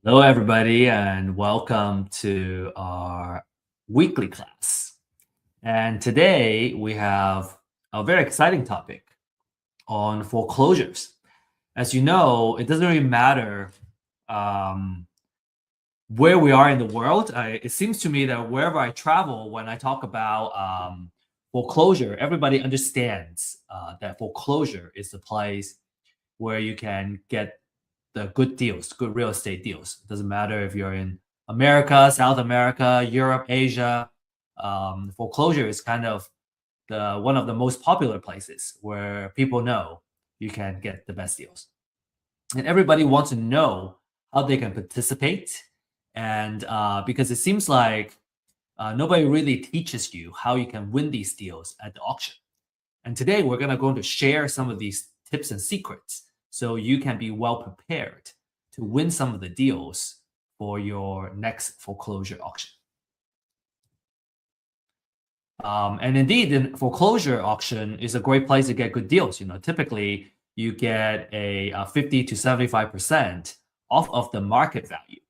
Hello, everybody, and welcome to our weekly class. And today we have a very exciting topic on foreclosures. As you know, it doesn't really matter um, where we are in the world. It seems to me that wherever I travel, when I talk about foreclosure, everybody understands that foreclosure is the place where you can get the good deals, good real estate deals. It doesn't matter if you're in America, South America, Europe, Asia. Foreclosure is kind of the one of the most popular places where people know you can get the best deals, and everybody wants to know how they can participate. And because it seems like nobody really teaches you how you can win these deals at the auction. And today we're going to share some of these tips and secrets so you can be well prepared to win some of the deals for your next foreclosure auction. And indeed, the foreclosure auction is a great place to get good deals. Typically you get a 50 to 75% off of the market value.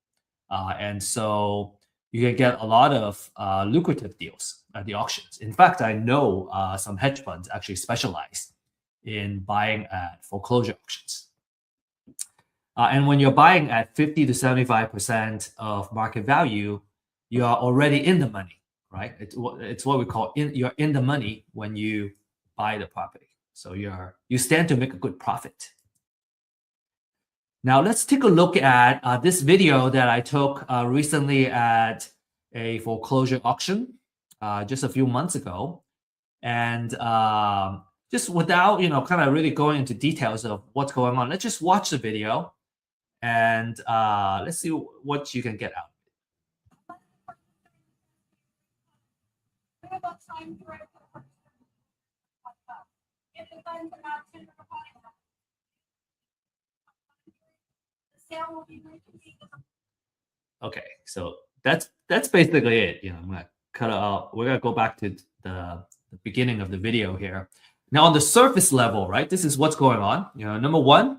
And so you can get a lot of lucrative deals at the auctions. In fact, I know some hedge funds actually specialize in buying at foreclosure auctions. And when you're buying at 50 to 75% of market value, you are already in the money, right? It's what we call you're in the money when you buy the property. So you stand to make a good profit. Now let's take a look at this video that I took recently at a foreclosure auction just a few months ago. And just without, kind of really going into details of what's going on, let's just watch the video and let's see what you can get out. Okay, so that's basically it. I'm gonna cut it out. We're gonna go back to the beginning of the video here. Now, on the surface level, right? This is what's going on. Number one,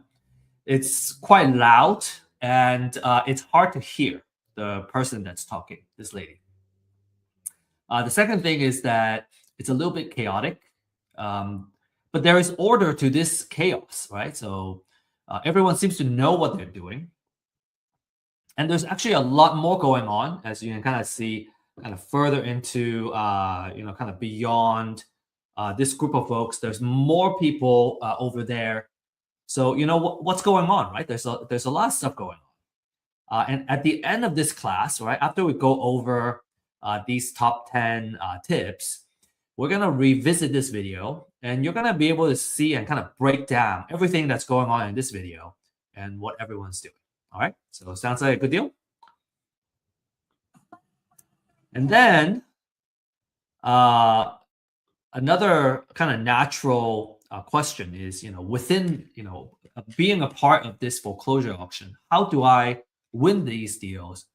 it's quite loud and it's hard to hear the person that's talking, this lady. The second thing is that it's a little bit chaotic, but there is order to this chaos, right? So everyone seems to know what they're doing. And there's actually a lot more going on, as you can kind of see, kind of further into, kind of beyond this group of folks. There's more people over there. So what's going on, right? There's a lot of stuff going on. And at the end of this class, right, after we go over these top 10 tips, we're gonna revisit this video, and you're gonna be able to see and kind of break down everything that's going on in this video and what everyone's doing. All right, so sounds like a good deal. And then another kind of natural question is, within, being a part of this foreclosure auction, how do I win these deals?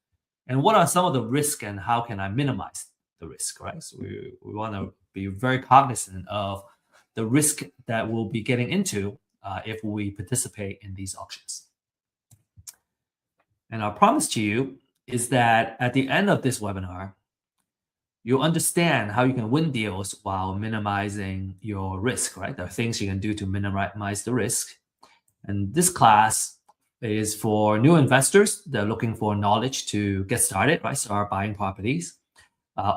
And what are some of the risks and how can I minimize the risk, right? So we want to be very cognizant of the risk that we'll be getting into if we participate in these auctions. And our promise to you is that at the end of this webinar, you'll understand how you can win deals while minimizing your risk, right? There are things you can do to minimize the risk. And this class is for new investors that are looking for knowledge to get started, right? Start buying properties.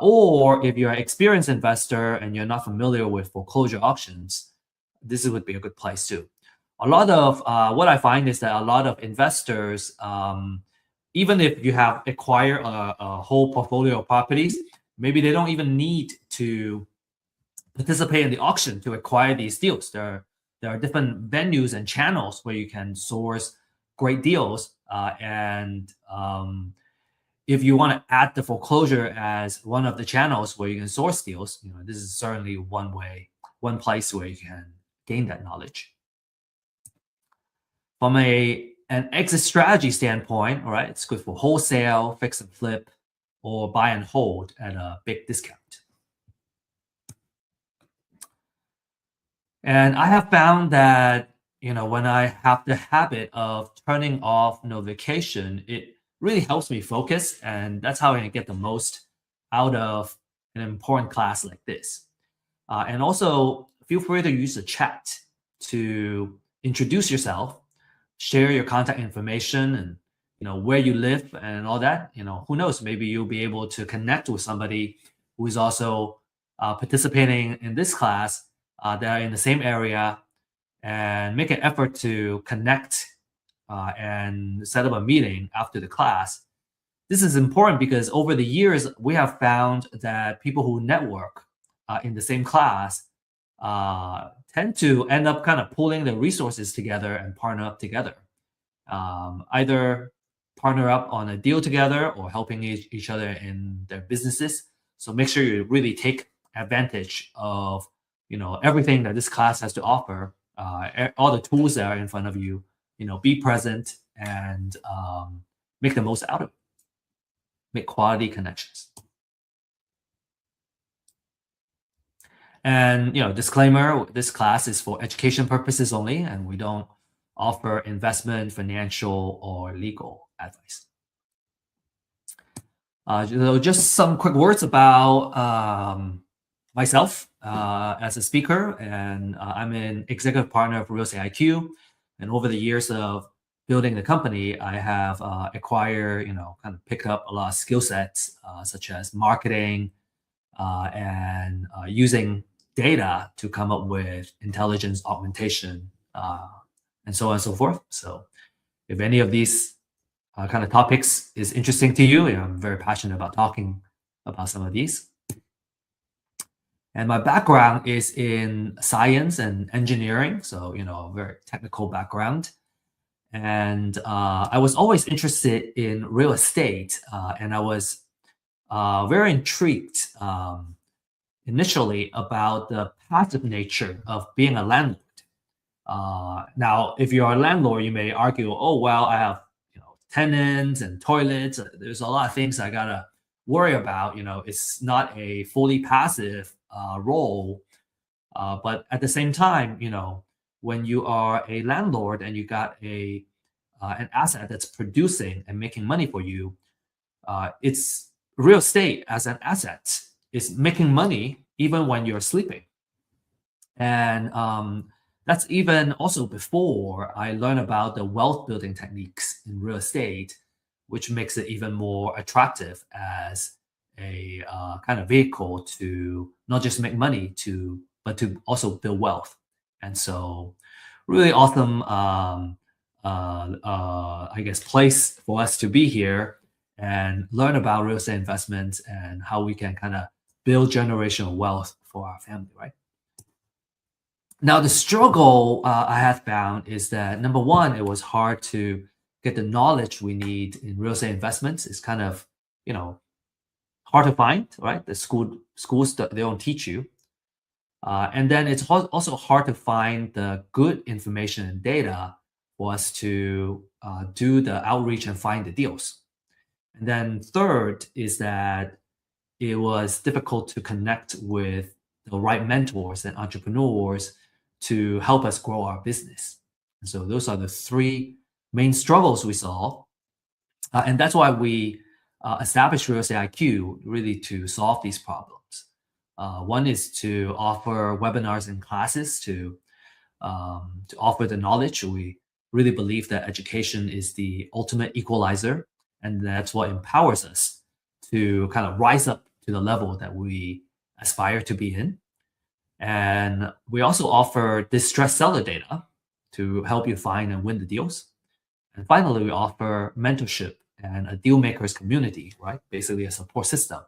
Or if you're an experienced investor and you're not familiar with foreclosure auctions, this would be a good place too. A lot of what I find is that a lot of investors, even if you have acquired a whole portfolio of properties, maybe they don't even need to participate in the auction to acquire these deals. There are different venues and channels where you can source great deals. If you want to add the foreclosure as one of the channels where you can source deals, this is certainly one place where you can gain that knowledge. From an exit strategy standpoint, all right, it's good for wholesale, fix and flip, or buy and hold at a big discount. And I have found that, when I have the habit of turning off notification, it really helps me focus, and that's how I can get the most out of an important class like this. And also, feel free to use the chat to introduce yourself, share your contact information, and where you live and all that. Who knows? Maybe you'll be able to connect with somebody who is also participating in this class that are in the same area, and make an effort to connect and set up a meeting after the class. This is important because over the years, we have found that people who network in the same class tend to end up kind of pulling the resources together and partner up together. Either partner up on a deal together or helping each other in their businesses. So make sure you really take advantage of everything that this class has to offer, all the tools that are in front of you. Be present and make the most out of it. Make quality connections. And disclaimer: this class is for education purposes only, and we don't offer investment, financial, or legal advice. Just some quick words about myself as a speaker, and I'm an executive partner of Real Estate IQ. And over the years of building the company, I have acquired, kind of picked up a lot of skill sets, such as marketing and using data to come up with intelligence augmentation, and so on and so forth. So if any of these kind of topics is interesting to you, I'm very passionate about talking about some of these. And my background is in science and engineering, so a very technical background. And I was always interested in real estate, and I was very intrigued initially about the passive nature of being a landlord. Now, if you're a landlord, you may argue, "Oh, well, I have tenants and toilets. There's a lot of things I gotta worry about. It's not a fully passive role." But at the same time, when you are a landlord and you got an asset that's producing and making money for you, it's real estate as an asset is making money even when you're sleeping. And that's even also before I learned about the wealth building techniques in real estate, which makes it even more attractive as a kind of vehicle to not just make money, but to also build wealth. And so, really awesome, I guess, place for us to be here and learn about real estate investments and how we can kind of build generational wealth for our family, right? Now, the struggle I have found is that, number one, it was hard to get the knowledge we need in real estate investments. It's kind of, hard to find, right? The schools, they don't teach you. And then it's also hard to find the good information and data for us to do the outreach and find the deals. And then third is that it was difficult to connect with the right mentors and entrepreneurs to help us grow our business. And so those are the three main struggles we saw. And that's why we established Real Estate IQ, really to solve these problems. One is to offer webinars and classes to offer the knowledge. We really believe that education is the ultimate equalizer, and that's what empowers us to kind of rise up to the level that we aspire to be in. And we also offer distressed seller data to help you find and win the deals. And finally, we offer mentorship and a deal makers community, right? Basically a support system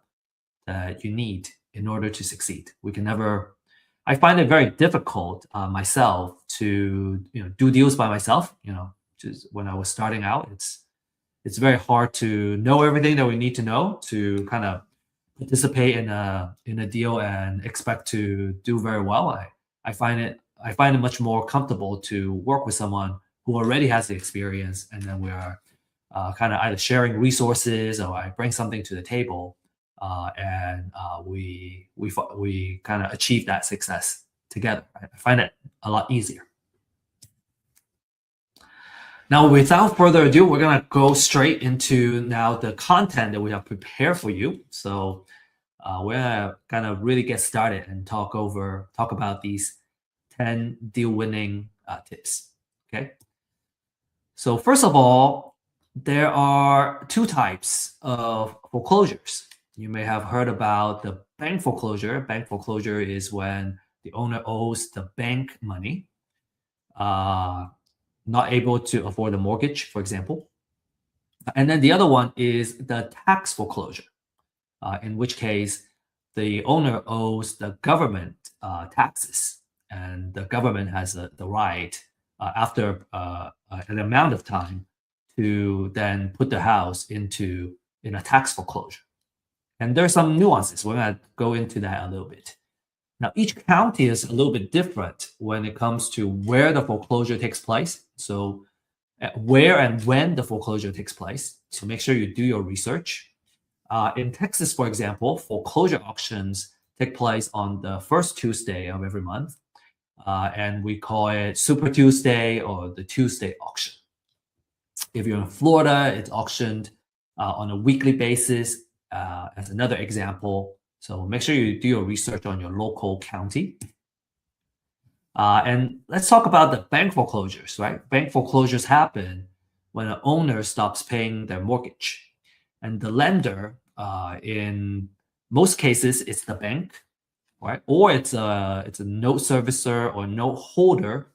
that you need in order to succeed. I find it very difficult myself to do deals by myself. Just when I was starting out, it's very hard to know everything that we need to know to kind of participate in a deal and expect to do very well. I find it much more comfortable to work with someone who already has the experience, and then we are kind of either sharing resources or I bring something to the table, and we kind of achieve that success together. I find it a lot easier. Now, without further ado, we're gonna go straight into now the content that we have prepared for you. So we're gonna kind of really get started and talk about these 10 deal winning tips. Okay. So first of all, there are two types of foreclosures. You may have heard about the bank foreclosure. Bank foreclosure is when the owner owes the bank money, not able to afford a mortgage, for example. And then the other one is the tax foreclosure, in which case the owner owes the government taxes, and the government has the right after an amount of time to then put the house in a tax foreclosure. And there's some nuances. We're going to go into that a little bit. Now, each county is a little bit different when it comes to where the foreclosure takes place. So, where and when the foreclosure takes place. So, make sure you do your research. In Texas, for example, foreclosure auctions take place on the first Tuesday of every month, and we call it Super Tuesday or the Tuesday auction. If you're in Florida, it's auctioned on a weekly basis, as another example. So make sure you do your research on your local county. And let's talk about the bank foreclosures, right? Bank foreclosures happen when an owner stops paying their mortgage. And the lender, in most cases, it's the bank, right? Or it's a note servicer or note holder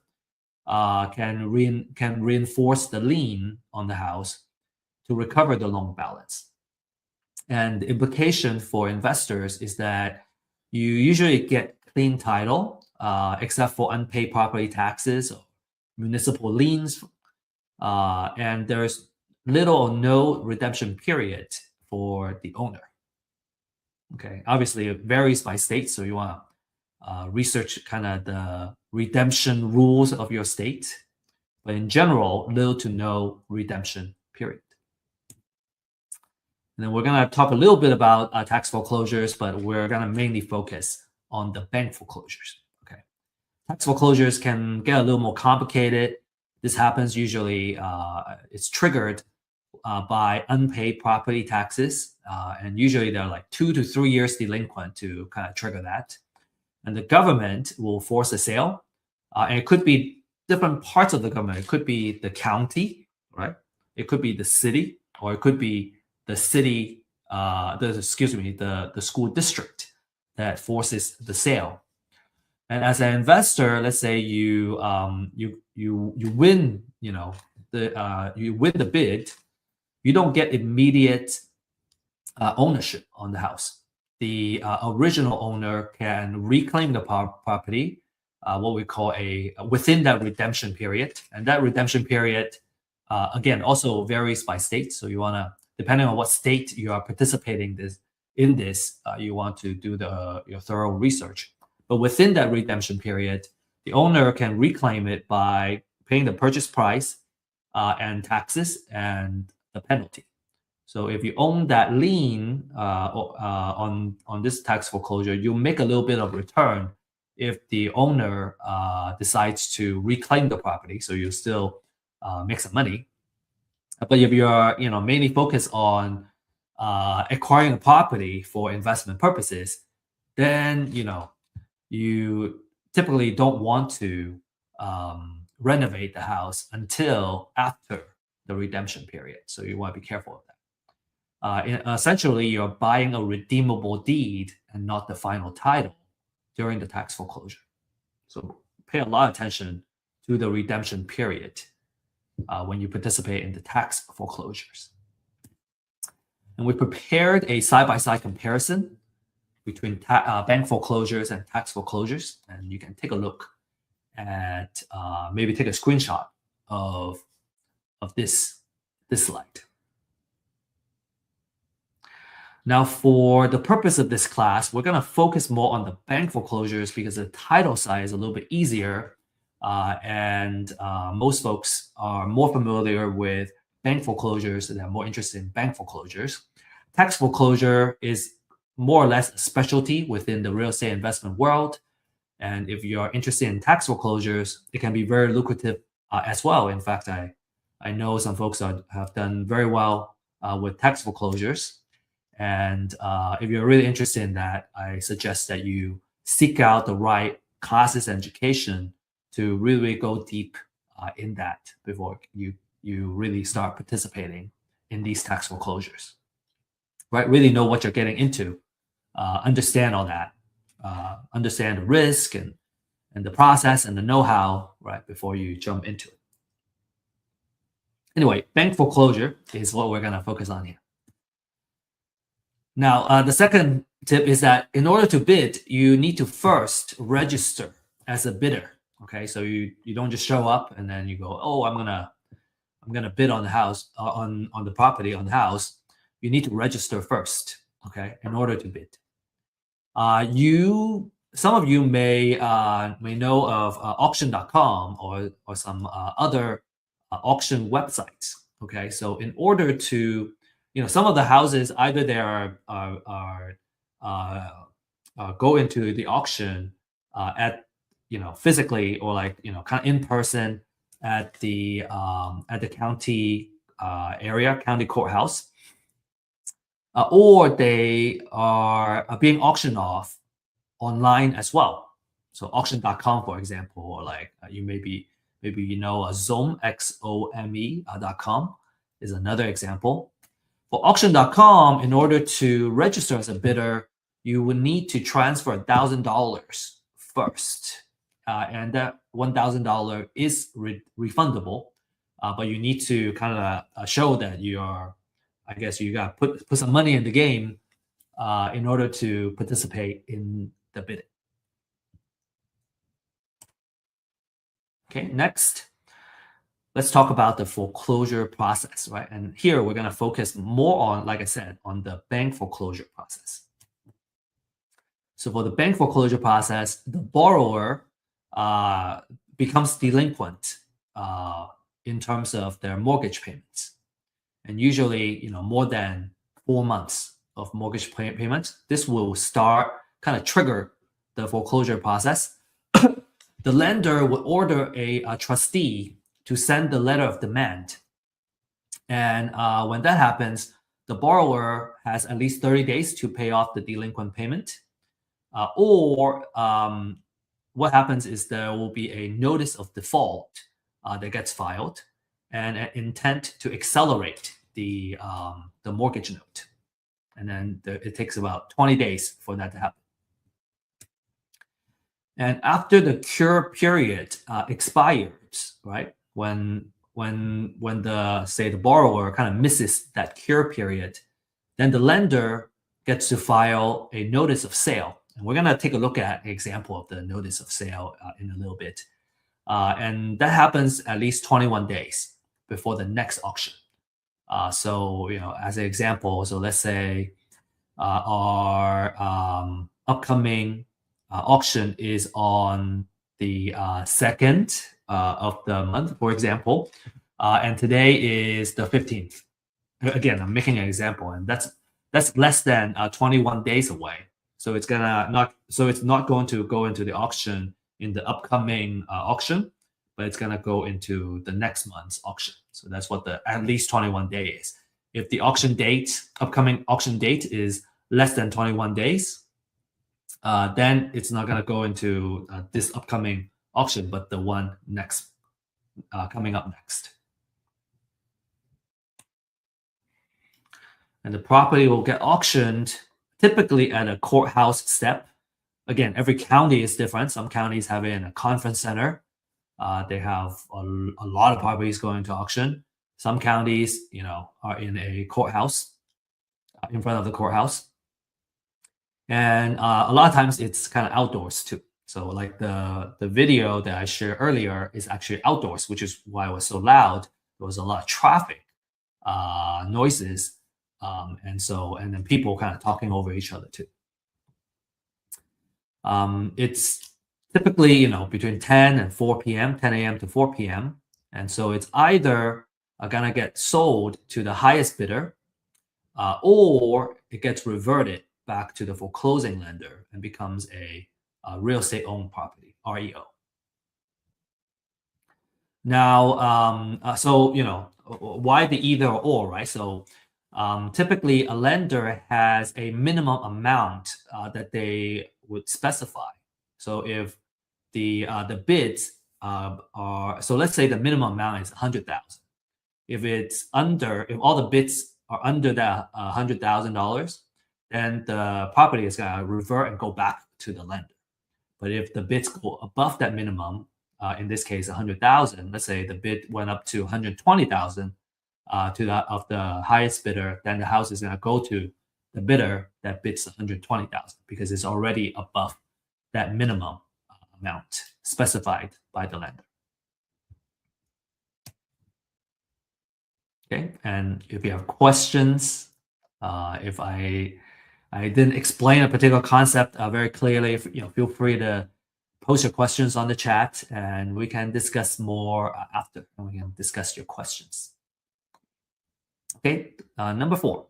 can reinforce the lien on the house to recover the loan balance. And the implication for investors is that you usually get clean title, except for unpaid property taxes or municipal liens, and there's little or no redemption period for the owner. Okay, obviously it varies by state, so you want to research kind of the redemption rules of your state. But in general, little to no redemption period. And then we're going to talk a little bit about tax foreclosures, but we're going to mainly focus on the bank foreclosures. Okay, tax foreclosures can get a little more complicated. This happens usually, it's triggered by unpaid property taxes, and usually they're like 2 to 3 years delinquent to kind of trigger that. And the government will force a sale, and it could be different parts of the government. It could be the county, right? It could be the city, or it could be the city, the school district that forces the sale. And as an investor, let's say you win, you win the bid, you don't get immediate ownership on the house. The original owner can reclaim the property, what we call within that redemption period, and that redemption period, again, also varies by state. So you want to, depending on what state you are participating in this, you want to do your thorough research. But within that redemption period, the owner can reclaim it by paying the purchase price and taxes and the penalty. So if you own that lien on this tax foreclosure, you make a little bit of return if the owner decides to reclaim the property. So you still make some money. But if you're mainly focused on acquiring a property for investment purposes, then you typically don't want to renovate the house until after the redemption period. So you want to be careful of that. Essentially, you're buying a redeemable deed and not the final title during the tax foreclosure. So pay a lot of attention to the redemption period when you participate in the tax foreclosures. And we prepared a side-by-side comparison between bank foreclosures and tax foreclosures. And you can take a look at, maybe take a screenshot of this slide. Now, for the purpose of this class, we're going to focus more on the bank foreclosures because the title side is a little bit easier, and most folks are more familiar with bank foreclosures and are more interested in bank foreclosures. Tax foreclosure is more or less a specialty within the real estate investment world. And if you're interested in tax foreclosures, it can be very lucrative as well. In fact, I I know some folks have done very well with tax foreclosures. And if you're really interested in that, I suggest that you seek out the right classes and education to really go deep in that before you really start participating in these tax foreclosures. Right? Really know what you're getting into, understand all that, understand the risk and the process and the know-how, right, before you jump into it. Anyway, bank foreclosure is what we're going to focus on here. Now, the second tip is that in order to bid, you need to first register as a bidder. Okay, so you don't just show up and then you go, oh, I'm gonna bid on the house on the property on the house. You need to register first. Okay, in order to bid. Some of you may know of auction.com or some other auction websites. Okay, so in order to some of the houses either they are go into the auction at physically or kind of in person at the county area, county courthouse, or they are being auctioned off online as well. So auction.com, for example, or you maybe Xome, XOME.com is another example. For auction.com, in order to register as a bidder, you would need to transfer $1,000 first. And that $1,000 is refundable, but you need to kind of show that you got to put some money in the game in order to participate in the bidding. Okay, next, let's talk about the foreclosure process, right? And here we're going to focus more on, like I said, on the bank foreclosure process. So for the bank foreclosure process, the borrower becomes delinquent in terms of their mortgage payments. And usually, more than 4 months of mortgage payments, this will kind of trigger the foreclosure process. The lender would order a trustee to send the letter of demand. And when that happens, the borrower has at least 30 days to pay off the delinquent payment. Or what happens is there will be a notice of default that gets filed and an intent to accelerate the mortgage note. And then it takes about 20 days for that to happen. And after the cure period expires, right, when the borrower kind of misses that cure period, then the lender gets to file a notice of sale. And we're going to take a look at an example of the notice of sale in a little bit. And that happens at least 21 days before the next auction. So, as an example, so let's say our upcoming auction is on the 2nd of the month, for example, and today is the 15th. Again, I'm making an example, and that's less than 21 days away. So it's not going to go into the auction in the upcoming auction, but it's gonna go into the next month's auction. So that's what the at least 21 days is. If the upcoming auction date is less than 21 days, then it's not gonna go into this upcoming auction, but the one next coming up next. And the property will get auctioned typically at a courthouse step. Again, every county is different. Some counties have it in a conference center. They have a lot of properties going to auction. Some counties, are in a courthouse, in front of the courthouse. And a lot of times it's kind of outdoors too. So like the video that I shared earlier is actually outdoors, which is why it was so loud. There was a lot of traffic, noises, and then people kind of talking over each other too. It's typically, between 10 and 4 p.m., 10 a.m. to 4 p.m. And so it's either gonna get sold to the highest bidder, or it gets reverted back to the foreclosing lender and becomes a real estate owned property, REO. Now, so why the either or, right? So typically, a lender has a minimum amount that they would specify. So if the bids are, so let's say the minimum amount is 100,000. If all the bids are under that $100,000, then the property is gonna revert and go back to the lender. But if the bids go above that minimum, in this case, 100,000, let's say the bid went up to 120,000 to that of the highest bidder, then the house is going to go to the bidder that bids 120,000 because it's already above that minimum amount specified by the lender. Okay, and if you have questions, if I didn't explain a particular concept very clearly, feel free to post your questions on the chat and we can discuss more after, and we can discuss your questions. Okay, number 4.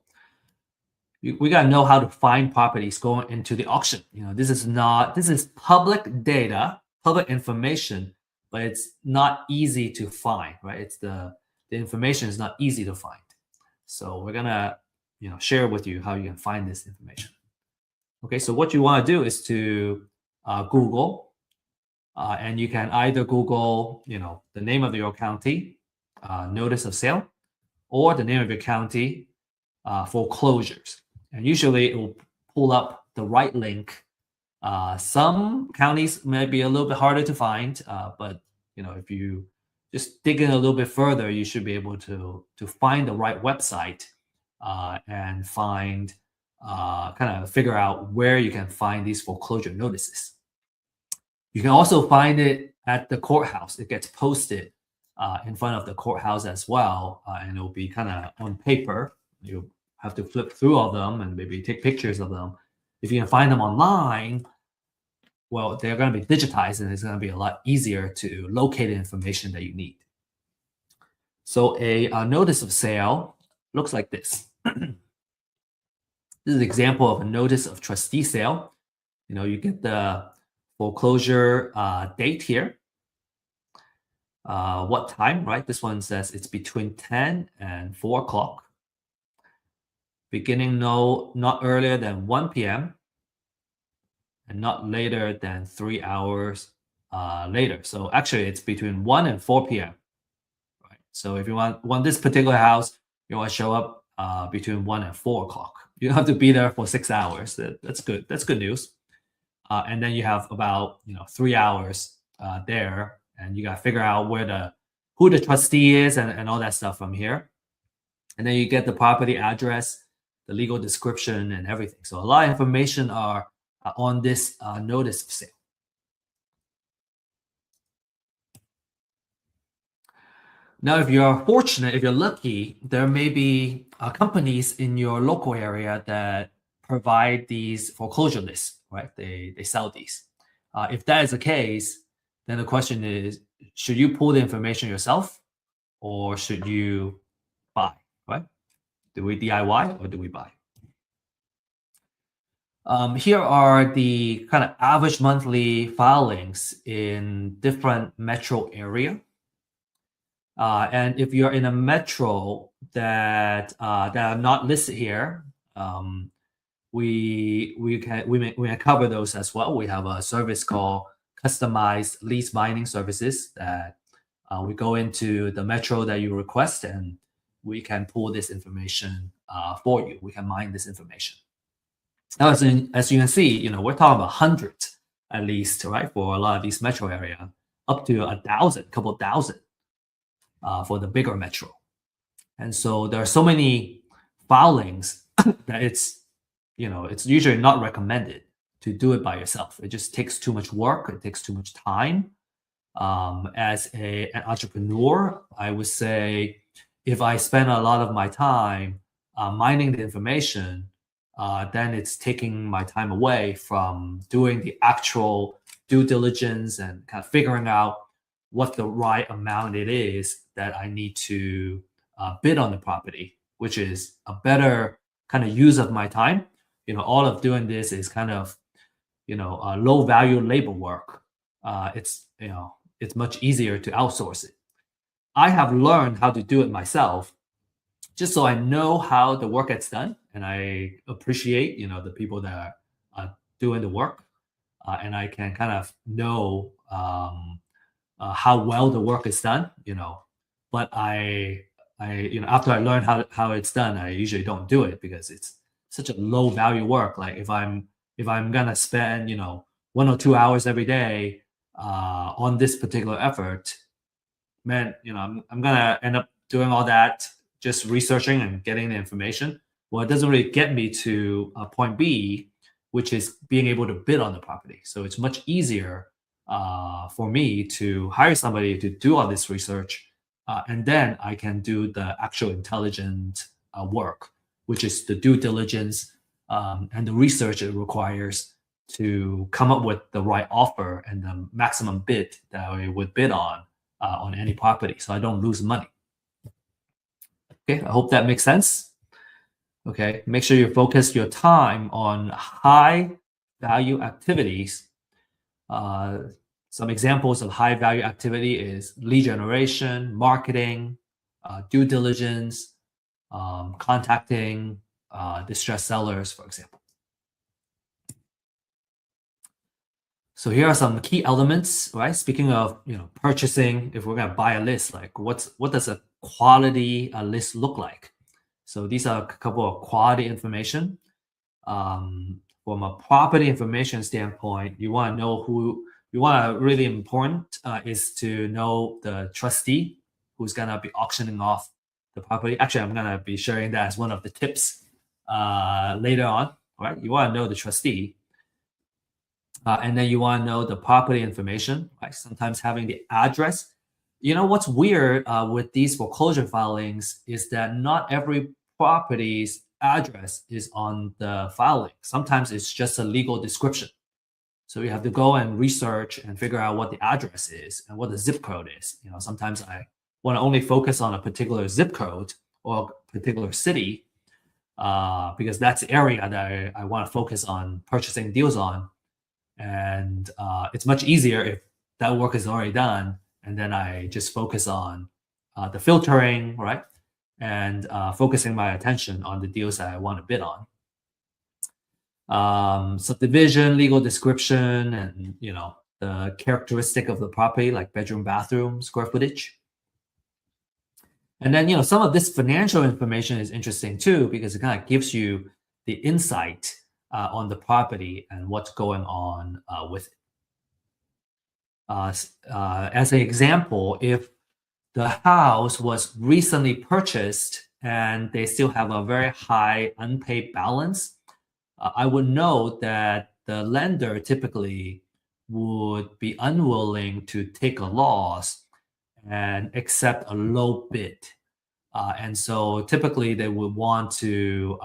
We got to know how to find properties going into the auction. This is public data, public information, but it's not easy to find, right? It's the information is not easy to find. So we're gonna share with you how you can find this information. Okay, so what you want to do is to Google, and you can either Google, the name of your county, notice of sale, or the name of your county, foreclosures. And usually it will pull up the right link. Some counties may be a little bit harder to find, but if you just dig in a little bit further, you should be able to find the right website and find kind of figure out where you can find these foreclosure notices. You can also find it at the courthouse. It gets posted in front of the courthouse as well, and it will be kind of on paper. You have to flip through all of them and maybe take pictures of them. If you can find them online, well, they're going to be digitized and it's going to be a lot easier to locate the information that you need. So a notice of sale looks like this. This is an example of a notice of trustee sale. You get the foreclosure date here. What time, right? This one says it's between 10 and 4 o'clock. Beginning not earlier than 1 p.m. and not later than 3 hours later. So actually it's between 1 and 4 p.m. Right? So if you want this particular house, you want to show up between 1 and 4 o'clock. You don't have to be there for 6 hours. That's good. That's good news. And then you have about 3 hours there, and you got to figure out who the trustee is and all that stuff from here. And then you get the property address, the legal description, and everything. So a lot of information are on this notice of sale. Now, if you're fortunate, if you're lucky, there may be companies in your local area that provide these foreclosure lists, right? They sell these. If that is the case, then the question is, should you pull the information yourself or should you buy, right? Do we DIY or do we buy? Here are the kind of average monthly filings in different metro area. And if you're in a metro that are not listed here, we can cover those as well. We have a service called customized lease binding services that we go into the metro that you request, and we can pull this information for you. We can mine this information. Now, as you can see, we're talking about hundreds at least, right? For a lot of these metro area, up to 1,000, couple thousand for the bigger metro. And so there are so many filings that it's usually not recommended to do it by yourself. It just takes too much work. It takes too much time. As an entrepreneur, I would say if I spend a lot of my time mining the information, then it's taking my time away from doing the actual due diligence and kind of figuring out what the right amount it is that I need to bid on the property, which is a better kind of use of my time. All of doing this is kind of, low value labor work. It's much easier to outsource it. I have learned how to do it myself, just so I know how the work gets done, and I appreciate, the people that are doing the work, and I can kind of know how well the work is done. But after I learn how it's done, I usually don't do it because it's such a low value work. Like if I'm gonna spend 1 or 2 hours every day on this particular effort, man, I'm gonna end up doing all that, just researching and getting the information. Well, it doesn't really get me to point B, which is being able to bid on the property. So it's much easier for me to hire somebody to do all this research, and then I can do the actual intelligent work, which is the due diligence and the research it requires to come up with the right offer and the maximum bid that I would bid on any property, so I don't lose money. Okay, I hope that makes sense. Okay, make sure you focus your time on high value activities. Some examples of high value activity is lead generation, marketing, due diligence, contacting distressed sellers, for example. So here are some key elements, right? Speaking of purchasing, if we're gonna buy a list, like what does a quality list look like? So these are a couple of quality information. From a property information standpoint, you want to know who you want to really important is to know the trustee who's gonna be auctioning off the property. Actually, I'm gonna be sharing that as one of the tips later on. Right? You want to know the trustee. And then you want to know the property information, right? Sometimes having the address. What's weird with these foreclosure filings is that not every property's address is on the filing. Sometimes it's just a legal description. So you have to go and research and figure out what the address is and what the zip code is. Sometimes I want to only focus on a particular zip code or a particular city because that's the area that I want to focus on purchasing deals on. And it's much easier if that work is already done, and then I just focus on the filtering, right? And focusing my attention on the deals that I want to bid on. Subdivision, legal description, and the characteristic of the property, like bedroom, bathroom, square footage. And then some of this financial information is interesting too, because it kind of gives you the insight on the property and what's going on with it. As an example, if the house was recently purchased and they still have a very high unpaid balance, I would note that the lender typically would be unwilling to take a loss and accept a low bid. And so typically they would want to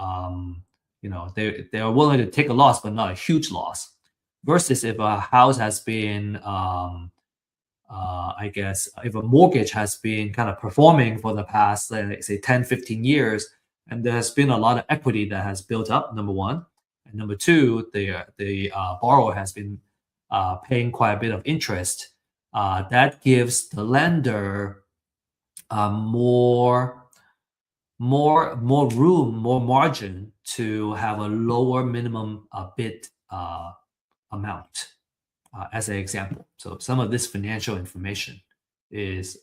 they are willing to take a loss, but not a huge loss. Versus if a house has been, I guess, if a mortgage has been kind of performing for the past, let's say 10, 15 years, and there has been a lot of equity that has built up, number one. And number two, the borrower has been paying quite a bit of interest. That gives the lender more room, more margin to have a lower minimum bid amount, as an example. So some of this financial information is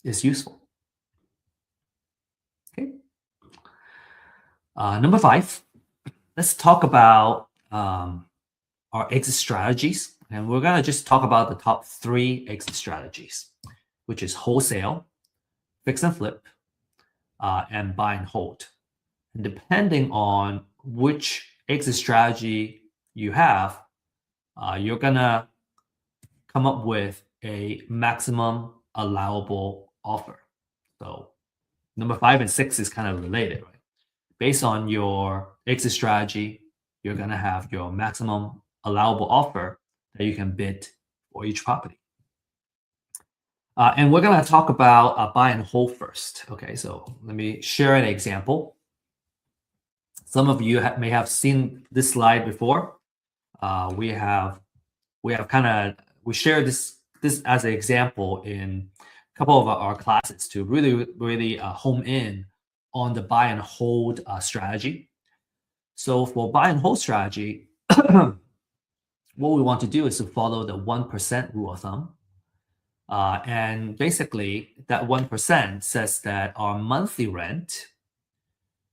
useful. Okay. Number 5, let's talk about our exit strategies, and we're gonna just talk about the top 3 exit strategies, which is wholesale, fix and flip, and buy and hold. And depending on which exit strategy you have, you're gonna come up with a maximum allowable offer. So number 5 and 6 is kind of related, right? Based on your exit strategy, you're gonna have your maximum allowable offer that you can bid for each property. And we're going to talk about buy and hold first. Okay, so let me share an example. Some of you may have seen this slide before. We shared this as an example in couple of our classes to really home in on the buy and hold strategy. So for buy and hold strategy, what we want to do is to follow the 1% rule of thumb. And basically, that 1% says that our monthly rent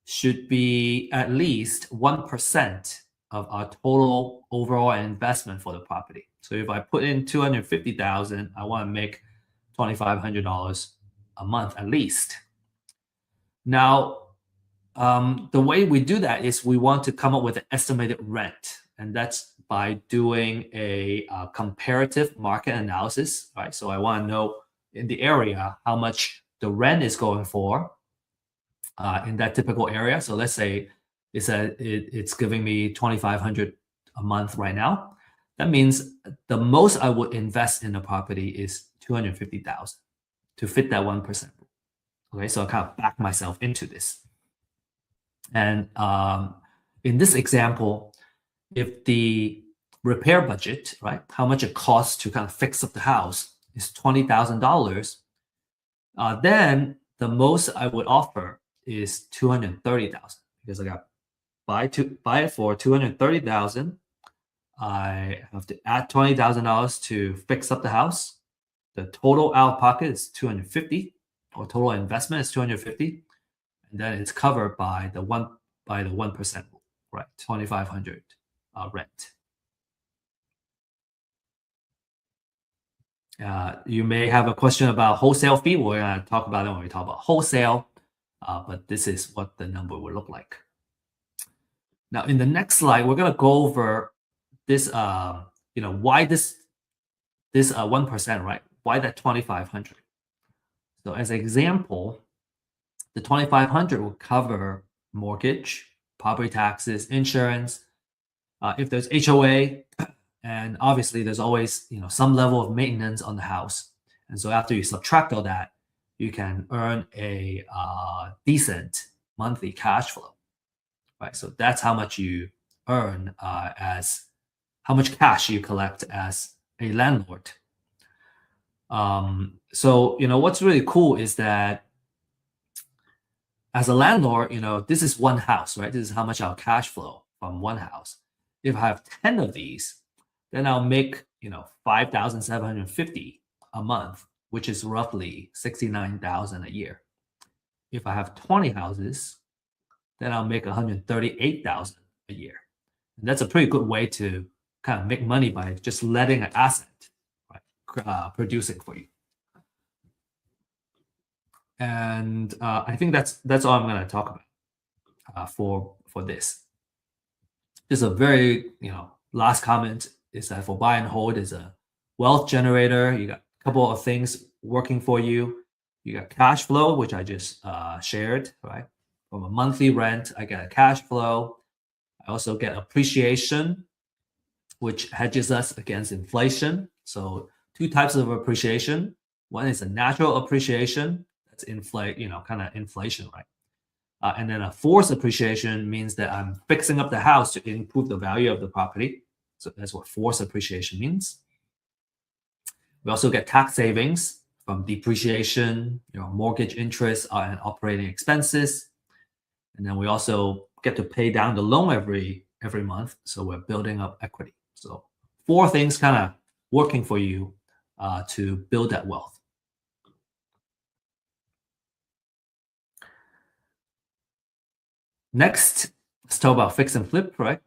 should be at least 1% of our total overall investment for the property. So if I put in $250,000, I want to make $2,500 a month at least. Now, the way we do that is we want to come up with an estimated rent, and that's by doing a comparative market analysis, right? So I want to know in the area how much the rent is going for in that typical area. So let's say it's giving me $2,500 a month right now. That means the most I would invest in the property is $250,000 to fit that 1%. Okay, so I kind of back myself into this. And in this example, if the repair budget, right, how much it costs to kind of fix up the house is $20,000, then the most I would offer is $230,000 because I got buy it for $230,000. I have to add $20,000 to fix up the house. The total out of pocket is $250,000, or total investment is $250,000, and then it's covered by the 1% rule, right? $2,500 rent. You may have a question about wholesale fee. We're going to talk about it when we talk about wholesale, but this is what the number will look like. Now, in the next slide, we're going to go over this, why this 1%, right? Why that 2,500? So as an example, the 2,500 will cover mortgage, property taxes, insurance, if there's HOA, and obviously there's always some level of maintenance on the house. And so after you subtract all that, you can earn a decent monthly cash flow, right? So that's how much you earn as how much cash you collect as a landlord. So what's really cool is that as a landlord, this is one house, right? This is how much I'll cash flow from one house. If I have 10 of these, then I'll make $5,750 a month, which is roughly $69,000 a year. If I have 20 houses, then I'll make $138,000 a year. And that's a pretty good way to kind of make money by just letting an asset, right, producing for you. And I think that's all I'm going to talk about for this. Just a very last comment is that for buy and hold is a wealth generator. You got a couple of things working for you. You got cash flow, which I just shared, right? From a monthly rent, I get a cash flow. I also get appreciation, which hedges us against inflation. So two types of appreciation. One is a natural appreciation. That's kind of inflation, right? And then a forced appreciation means that I'm fixing up the house to improve the value of the property. So that's what forced appreciation means. We also get tax savings from depreciation, mortgage interest and operating expenses. And then we also get to pay down the loan every month. So we're building up equity. So 4 things kind of working for you to build that wealth. Next, let's talk about fix and flip, right?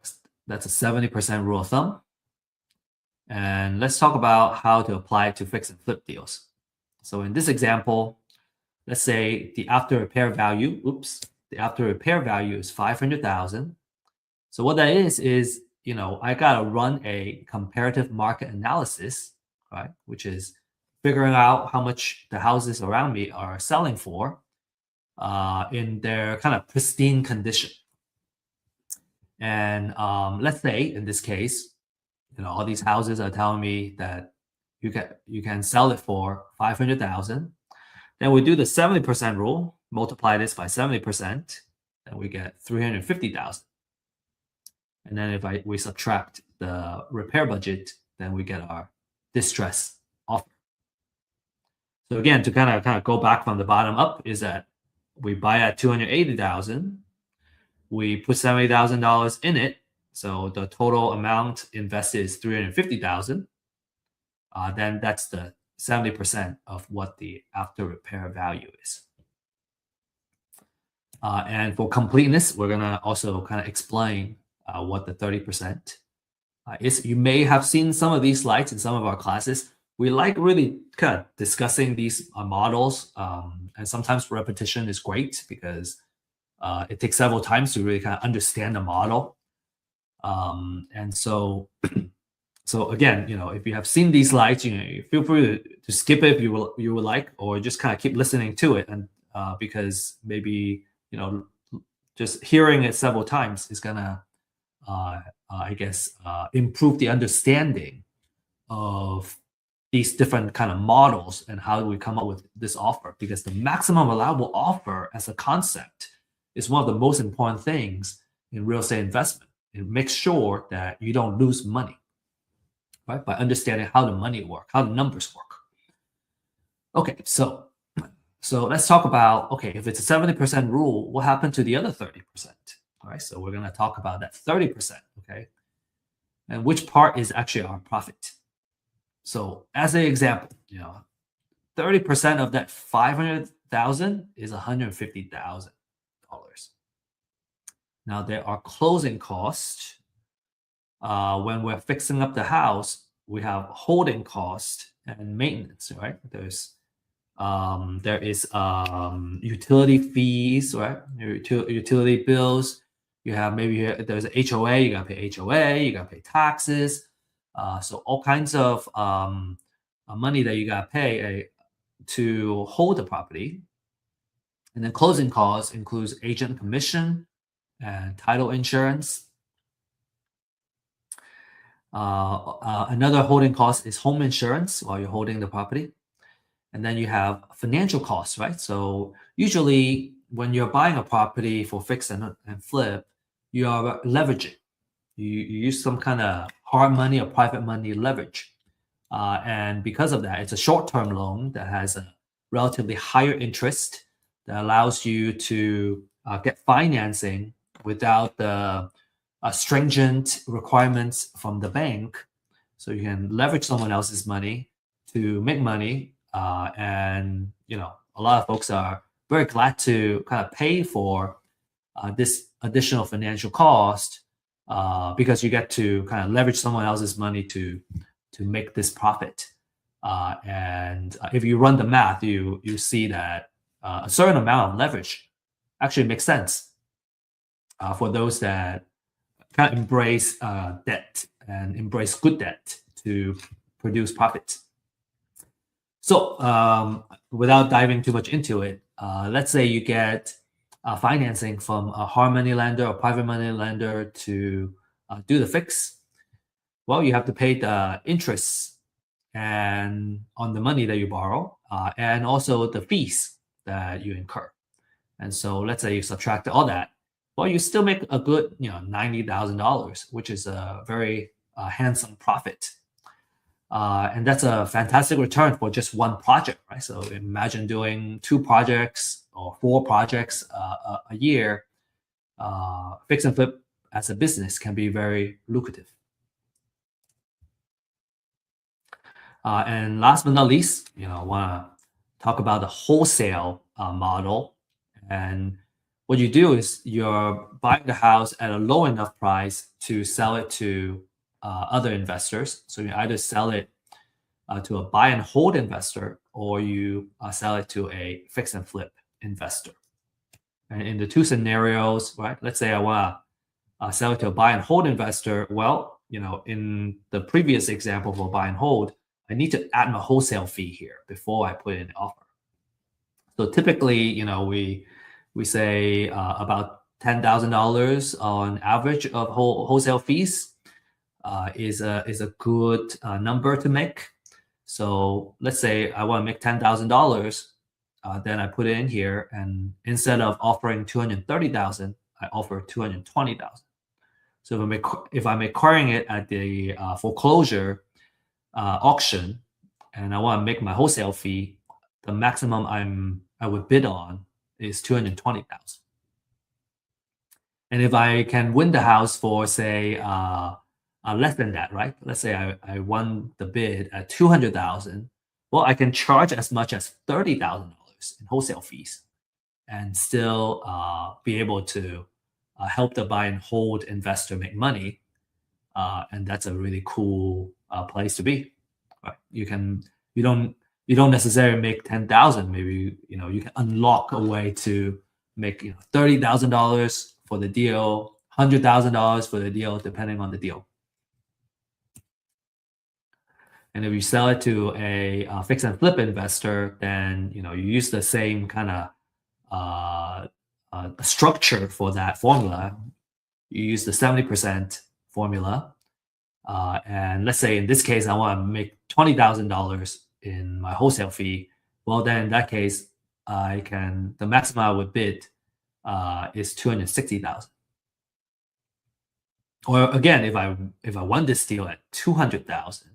That's a 70% rule of thumb. And let's talk about how to apply it to fix and flip deals. So in this example, let's say the after repair value is 500,000. So what that is I gotta run a comparative market analysis, right? Which is figuring out how much the houses around me are selling for in their kind of pristine condition. And let's say in this case, all these houses are telling me that you can sell it for 500,000. Then we do the 70% rule, multiply this by 70%, then we get 350,000. And then if we subtract the repair budget, then we get our distress offer. So again, to kind of go back from the bottom up is that we buy at 280,000, we put $70,000 in it, so the total amount invested is 350,000. Then that's the 70% of what the after repair value is. And for completeness, we're gonna also kind of explain what the 30% is. You may have seen some of these slides in some of our classes. We like really kind of discussing these models, and sometimes repetition is great because it takes several times to really kind of understand the model. And so, so again, if you have seen these slides, you feel free to skip it if you would like, or just kind of keep listening to it, and because maybe just hearing it several times is gonna, I guess, improve the understanding of these different kind of models and how we come up with this offer. Because the maximum allowable offer as a concept is one of the most important things in real estate investment. It makes sure that you don't lose money, right? By understanding how the money work, how the numbers work. Okay, so let's talk about, okay, if it's a 70% rule, what happened to the other 30%? All right, so we're going to talk about that 30%, okay? And which part is actually our profit. So as an example, 30% of that 500,000 is $150,000. Now there are closing costs. When we're fixing up the house, we have holding cost and maintenance, right? There is utility fees, right? Utility bills. You have maybe there's a HOA. You gotta pay HOA. You gotta pay taxes. So all kinds of money that you gotta pay to hold the property. And then closing costs includes agent commission and title insurance. Another holding cost is home insurance while you're holding the property. And then you have financial costs, right? So usually when you're buying a property for fix and flip, you are leveraging. You use some kind of hard money or private money leverage. And because of that, it's a short-term loan that has a relatively higher interest that allows you to get financing without the stringent requirements from the bank. So you can leverage someone else's money to make money. And a lot of folks are very glad to kind of pay for this additional financial cost because you get to kind of leverage someone else's money to make this profit. And if you run the math, you see that a certain amount of leverage actually makes sense for those that kind of embrace debt and embrace good debt to produce profits. So without diving too much into it, let's say you get financing from a hard money lender or private money lender to do the fix. Well, you have to pay the interest and on the money that you borrow, and also the fees that you incur. And so let's say you subtract all that. Well, you still make a good, $90,000, which is a very handsome profit. And that's a fantastic return for just one project, right? So imagine doing 2 projects or 4 projects a year. Fix and flip as a business can be very lucrative. And last but not least, I want to talk about the wholesale model. And what you do is you're buying the house at a low enough price to sell it to other investors. So you either sell it to a buy and hold investor, or you sell it to a fix and flip investor. And in the 2 scenarios, right? Let's say I want to sell it to a buy and hold investor. Well, in the previous example for buy and hold, I need to add my wholesale fee here before I put in the offer. So typically, we say about $10,000 on average of wholesale fees is a good number to make. So let's say I want to make $10,000, then I put it in here, and instead of offering $230,000, I offer $220,000. So if I'm acquiring it at the foreclosure auction, and I want to make my wholesale fee the maximum I would bid on is 220,000. And if I can win the house for, say, less than that, right? Let's say I won the bid at 200,000. Well, I can charge as much as $30,000 in wholesale fees and still be able to help the buy and hold investor make money. And that's a really cool place to be. Right? You don't necessarily make 10,000. Maybe you can unlock a way to make $30,000 for the deal, $100,000 for the deal, depending on the deal. And if you sell it to a fix and flip investor, then you use the same kind of structure for that formula. You use the 70% formula, and let's say in this case I want to make $20,000 in my wholesale fee. Well, then in that case, the maximum I would bid is 260,000. Or again, if I won this deal at 200,000,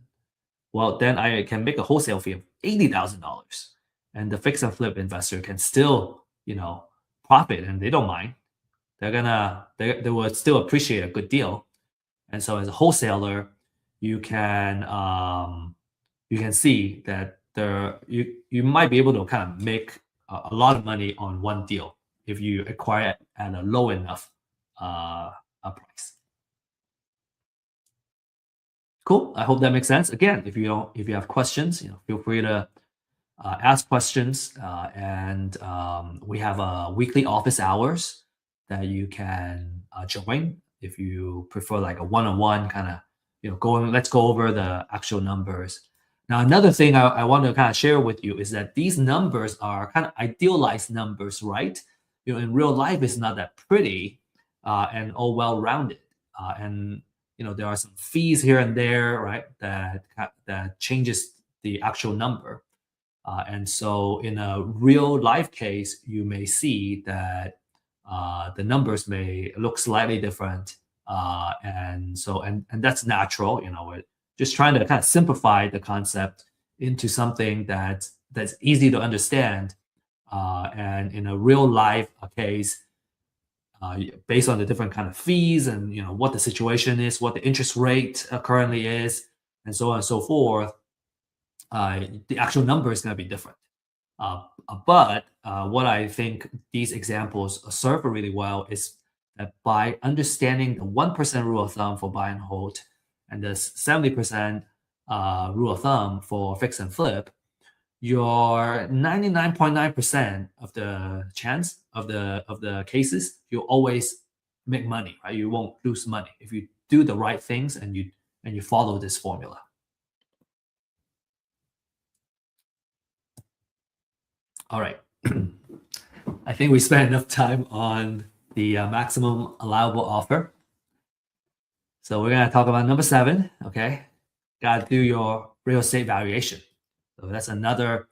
well, then I can make a wholesale fee of $80,000, and the fix and flip investor can still profit, and they don't mind. They will still appreciate a good deal. And so as a wholesaler, you can see that you might be able to kind of make a lot of money on one deal if you acquire it at a low enough price. Cool. I hope that makes sense. Again, if you have questions, feel free to ask questions. And we have weekly office hours that you can join if you prefer like a one-on-one kind of let's go over the actual numbers. Now, another thing I want to kind of share with you is that these numbers are kind of idealized numbers, right? In real life, it's not that pretty and all well-rounded. And there are some fees here and there, right? That changes the actual number. And so in a real life case, you may see that the numbers may look slightly different. And that's natural. We're just trying to kind of simplify the concept into something that's easy to understand. And in a real life case, based on the different kind of fees and what the situation is, what the interest rate currently is, and so on and so forth, the actual number is going to be different. But what I think these examples serve really well is that by understanding the 1% rule of thumb for buy and hold and the 70% rule of thumb for fix and flip, your 99.9% of the chance of the cases, you always make money, right? You won't lose money if you do the right things and you follow this formula. All right. I think we spent enough time on the maximum allowable offer. So we're going to talk about number 7, okay? Got to do your real estate valuation. So that's another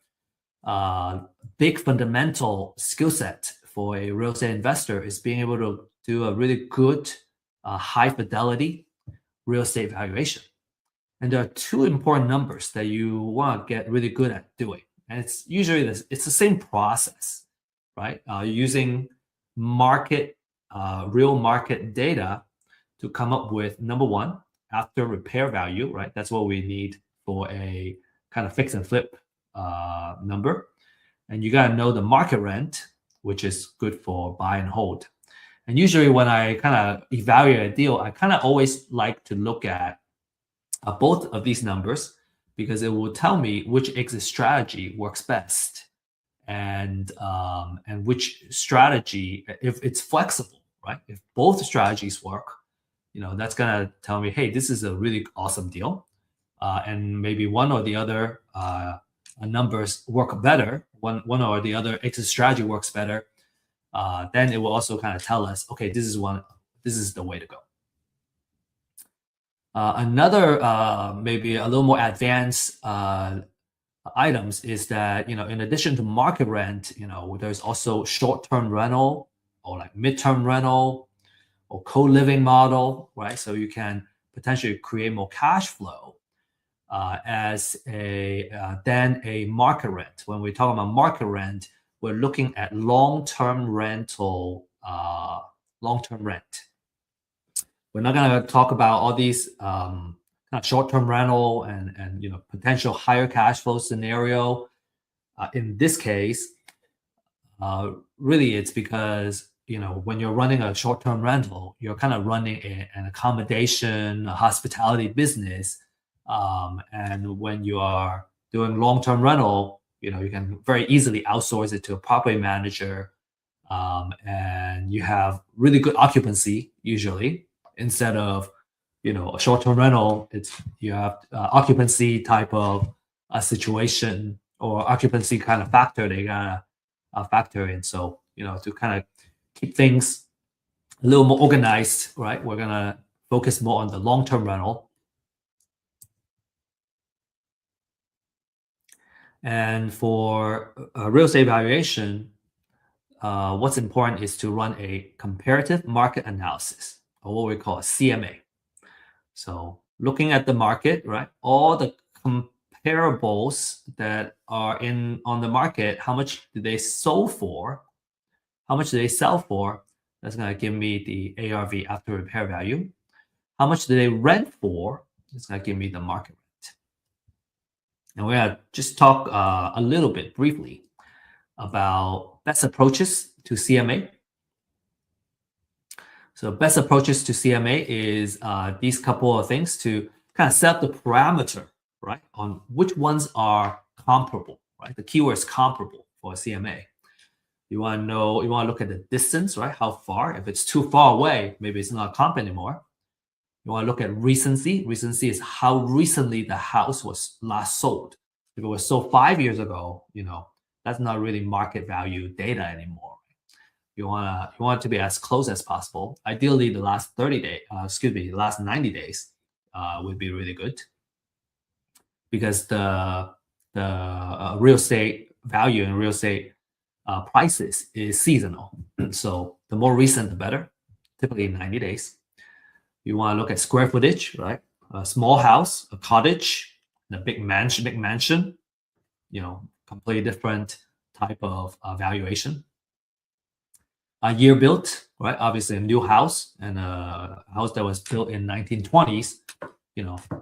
big fundamental skill set for a real estate investor is being able to do a really good high fidelity real estate valuation. And there are 2 important numbers that you want to get really good at doing. And it's usually it's the same process, right? Using real market data to come up with number 1, after repair value, right? That's what we need for a kind of fix and flip number. And you got to know the market rent, which is good for buy and hold. And usually when I kind of evaluate a deal, I kind of always like to look at both of these numbers because it will tell me which exit strategy works best and which strategy, if it's flexible, right? If both strategies work, that's going to tell me, hey, this is a really awesome deal. And maybe one or the other numbers work better, one or the other exit strategy works better, then it will also kind of tell us, okay, this is the way to go. Another maybe a little more advanced items is that in addition to market rent, there's also short-term rental or like mid-term rental or co-living model, right? So you can potentially create more cash flow as a than a market rent. When we talk about market rent, we're looking at long-term rental, long-term rent. We're not going to talk about all these kind of short-term rental and potential higher cash flow scenario. In this case, really it's because when you're running a short-term rental, you're kind of running an accommodation, a hospitality business, and when you are doing long-term rental, you can very easily outsource it to a property manager, and you have really good occupancy usually, instead of a short-term rental. You have occupancy type of a situation, or occupancy kind of factor they gotta factor in. So to kind of keep things a little more organized, right, we're gonna focus more on the long-term rental. And for real estate valuation, what's important is to run a comparative market analysis, or what we call a CMA. So looking at the market, right, all the comparables that are on the market, how much do they sell for? How much do they sell for? That's going to give me the ARV, after repair value. How much do they rent for? It's going to give me the market rent. And we're going to just talk a little bit briefly about best approaches to CMA. So best approaches to CMA is these couple of things to kind of set up the parameter, right, on which ones are comparable, right? The keyword is comparable for a CMA. You want to look at the distance, right? How far? If it's too far away, maybe it's not comp anymore. You want to look at recency. Recency is how recently the house was last sold. If it was sold 5 years ago, that's not really market value data anymore. You want it to be as close as possible. Ideally, the last 30 days, the last 90 days would be really good, because the real estate value and real estate prices is seasonal. So the more recent, the better. Typically 90 days. You want to look at square footage, right? A small house, a cottage, and a big mansion. Completely different type of valuation. A year built, right? Obviously a new house, and a house that was built in 1920s,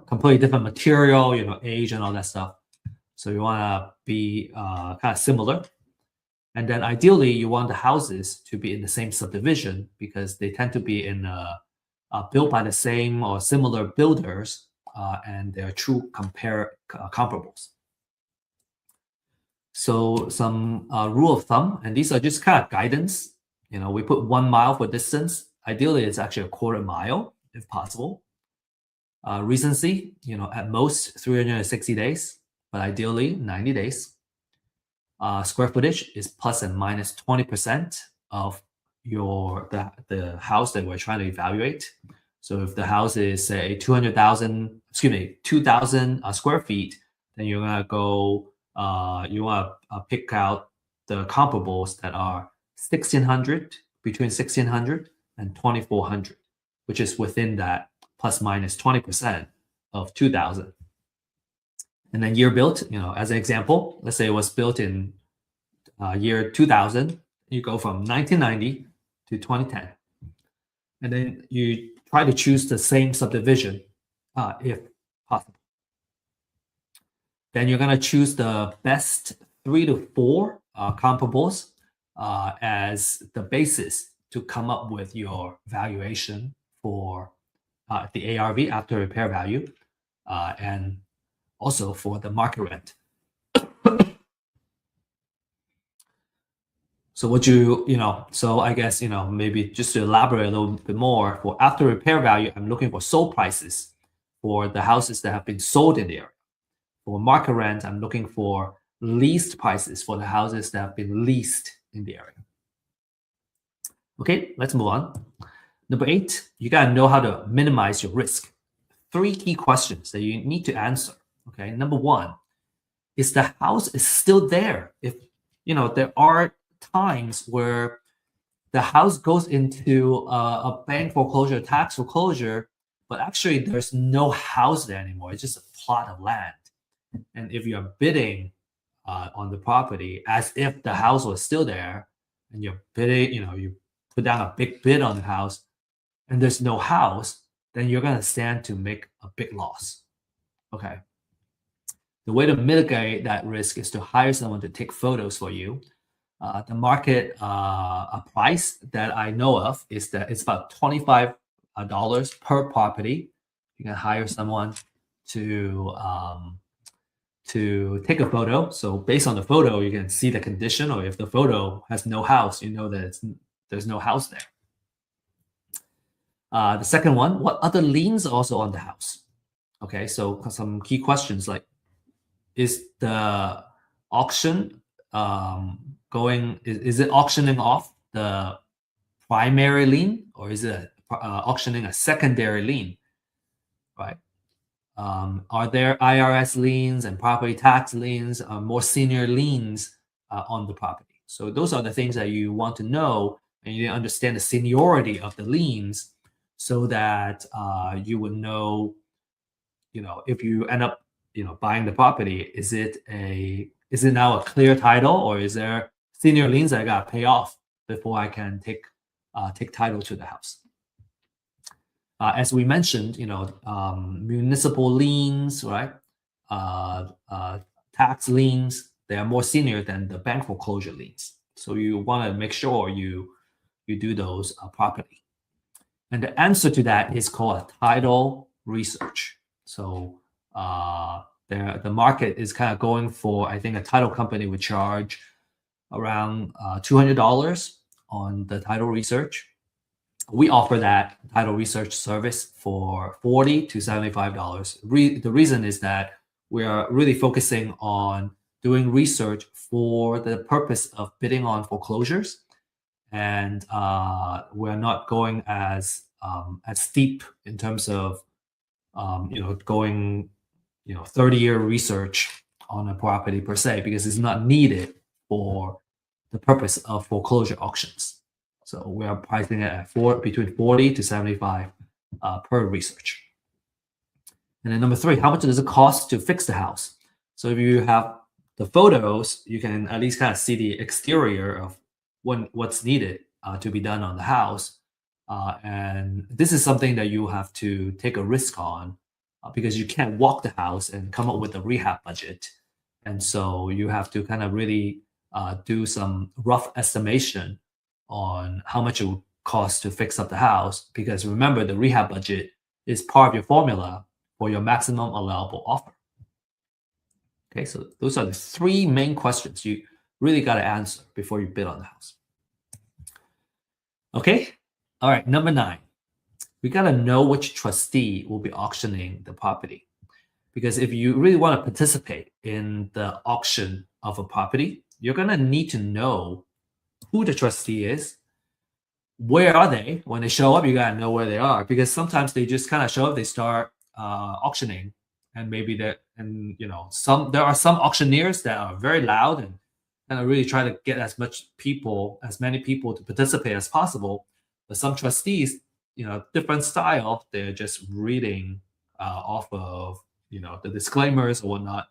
completely different material, age and all that stuff. So you want to be kind of similar. And then ideally you want the houses to be in the same subdivision, because they tend to be built by the same or similar builders, and they're true comparables. So some rule of thumb, and these are just kind of guidance. We put 1 mile for distance. Ideally, it's actually a quarter mile if possible. Recency, at most 360 days, but ideally 90 days. Square footage is plus and minus 20% of the house that we're trying to evaluate. So if the house is, say, 2,000 square feet, then you're gonna go. You want to pick out the comparables that are 1,600, between 1,600 and 2,400, which is within that plus minus 20% of 2,000. And then year built, as an example, let's say it was built in year 2000. You go from 1990 to 2010, and then you try to choose the same subdivision if possible. Then you're going to choose the best 3 to 4 comparables as the basis to come up with your valuation for the ARV, after repair value, and also for the market rent. So so I guess, maybe just to elaborate a little bit more, for after repair value, I'm looking for sold prices for the houses that have been sold in the area. For market rent, I'm looking for leased prices for the houses that have been leased in the area. Okay, let's move on. Number 8, you gotta know how to minimize your risk. 3 key questions that you need to answer. Okay, number 1, is the house is still there? If there are times where the house goes into a bank foreclosure, tax foreclosure, but actually there's no house there anymore. It's just a plot of land. And if you're bidding on the property as if the house was still there, and you're bidding, you put down a big bid on the house, and there's no house, then you're going to stand to make a big loss. Okay. The way to mitigate that risk is to hire someone to take photos for you. The market price that I know of is that it's about $25 per property. You can hire someone to take a photo. So based on the photo, you can see the condition, or if the photo has no house, you know that there's no house there. The second one, what other liens are also on the house? Okay, so some key questions like, is the auction is it auctioning off the primary lien, or is it auctioning a secondary lien, right? Are there IRS liens and property tax liens, more senior liens on the property? So those are the things that you want to know, and you understand the seniority of the liens, so that you would know, if you end up, buying the property, is it now a clear title, or is there senior liens that I got to pay off before I can take title to the house? As we mentioned, municipal liens, right? Tax liens, they are more senior than the bank foreclosure liens. So you want to make sure you do those properly. And the answer to that is called a title research. So the market is kind of going for, I think a title company would charge around $200 on the title research. We offer that title research service for $40 to $75. The reason is that we are really focusing on doing research for the purpose of bidding on foreclosures, and we're not going as steep in terms of going 30-year research on a property per se, because it's not needed for the purpose of foreclosure auctions. So we are pricing it at between 40 to 75 per research. And then number 3, how much does it cost to fix the house? So if you have the photos, you can at least kind of see the exterior of what's needed to be done on the house. And this is something that you have to take a risk on, because you can't walk the house and come up with a rehab budget. And so you have to kind of really do some rough estimation on how much it would cost to fix up the house, because remember, the rehab budget is part of your formula for your maximum allowable offer. Okay, so those are the 3 main questions you really got to answer before you bid on the house. Okay, all right, number 9. We got to know which trustee will be auctioning the property. Because if you really want to participate in the auction of a property, you're going to need to know who the trustee is. Where are they? When they show up, you got to know where they are, because sometimes they just kind of show up, they start auctioning, and maybe there are some auctioneers that are very loud and kind of really try to get as many people to participate as possible. But some trustees, different style, they're just reading off of the disclaimers or whatnot.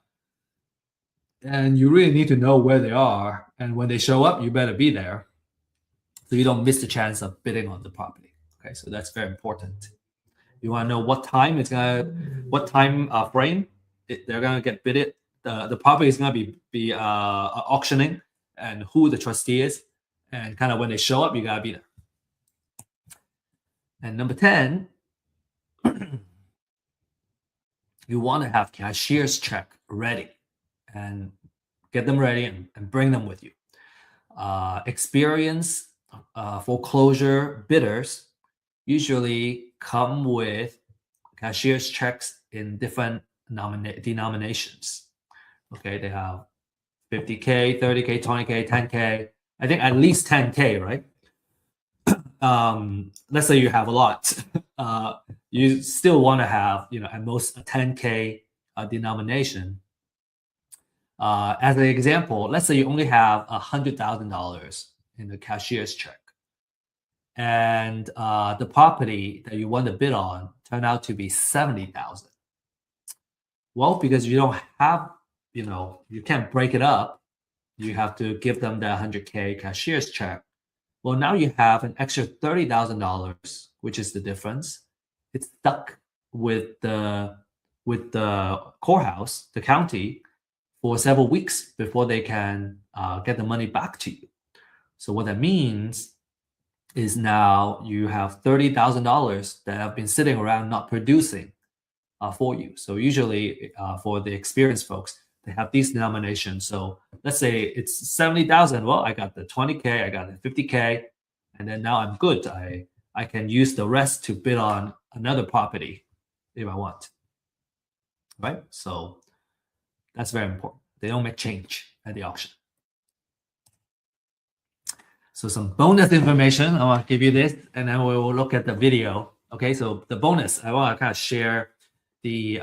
And you really need to know where they are, and when they show up, you better be there, so you don't miss the chance of bidding on the property. Okay, so that's very important. You want to know what time frame they're gonna get bidded. The property is gonna be auctioning, and who the trustee is, and kind of when they show up, you gotta be there. And number 10, you want to have cashier's check ready, and get them ready and bring them with you. Experienced foreclosure bidders usually come with cashier's checks in different denominations. Okay, they have 50K, 30K, 20K, 10K. I think at least 10K, right? Let's say you have a lot. You still want to have, at most a 10K denomination. As an example, let's say you only have $100,000 in the cashier's check, and the property that you want to bid on turned out to be 70,000. Well, because you don't have, you can't break it up. You have to give them that 100K cashier's check. Well, now you have an extra $30,000, which is the difference. It's stuck with the courthouse, the county, for several weeks before they can get the money back to you. So what that means is now you have $30,000 that have been sitting around not producing for you. So usually for the experienced folks, they have these denominations. So let's say it's 70,000. Well, I got the 20K, I got the 50K, and then now I'm good. I can use the rest to bid on another property if I want. Right? So that's very important. They don't make change at the auction. So some bonus information, I want to give you this, and then we will look at the video. Okay, so the bonus, I want to kind of share the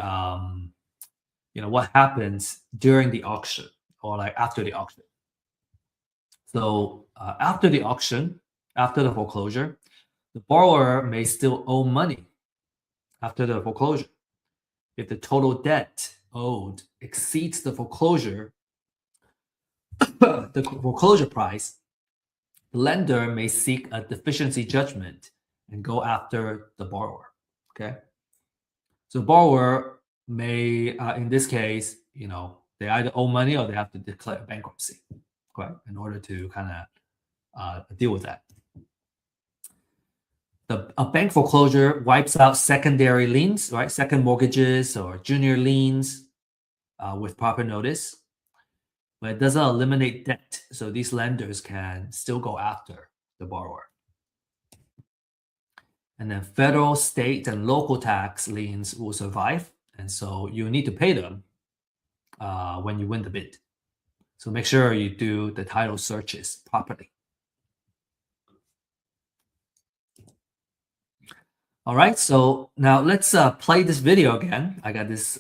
what happens during the auction or like after the auction. So after the auction, after the foreclosure, the borrower may still owe money after the foreclosure. If the total debt owed exceeds the foreclosure price, the lender may seek a deficiency judgment and go after the borrower. Okay, so borrower may, in this case, they either owe money or they have to declare bankruptcy, right, in order to kind of deal with that. A bank foreclosure wipes out secondary liens, right, second mortgages or junior liens with proper notice, but it doesn't eliminate debt. So these lenders can still go after the borrower. And then federal, state, and local tax liens will survive. And so you need to pay them when you win the bid. So make sure you do the title searches properly. All right, so now let's play this video again. I got this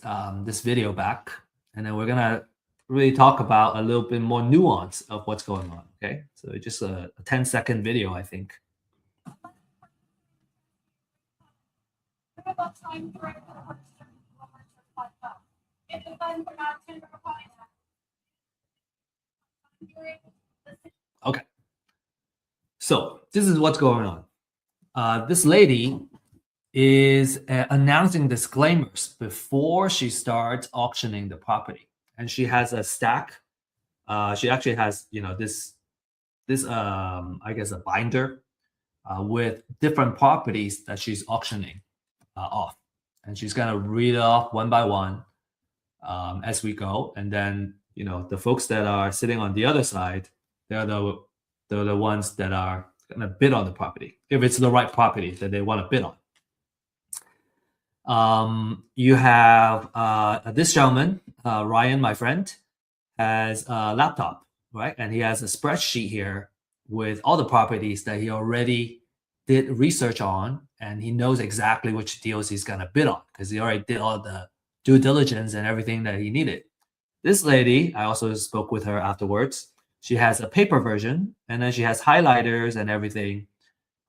video back, and then we're gonna really talk about a little bit more nuance of what's going on. Okay, so it's just a 10-second video, I think. Okay, so this is what's going on. This lady is announcing disclaimers before she starts auctioning the property, and she has a stack. She actually has, this I guess a binder with different properties that she's auctioning off, and she's gonna read it off one by one as we go, and then the folks that are sitting on the other side, they're the ones that are gonna bid on the property if it's the right property that they want to bid on. You have this gentleman, Ryan, my friend, has a laptop, right? And he has a spreadsheet here with all the properties that he already did research on, and he knows exactly which deals he's going to bid on because he already did all the due diligence and everything that he needed. This lady, I also spoke with her afterwards. She has a paper version, and then she has highlighters and everything,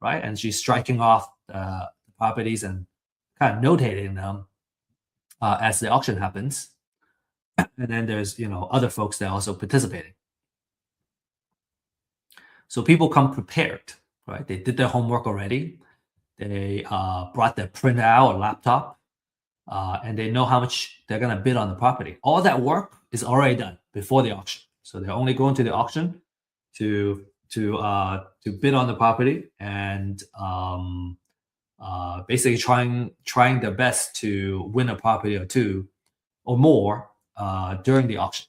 right? And she's striking off the properties and kind of notating them as the auction happens. And then there's other folks that are also participating. So people come prepared, right? They did their homework already. They brought their printout or laptop, and they know how much they're gonna bid on the property. All that work is already done before the auction. So they're only going to the auction to bid on the property and basically trying their best to win a property or two or more during the auction.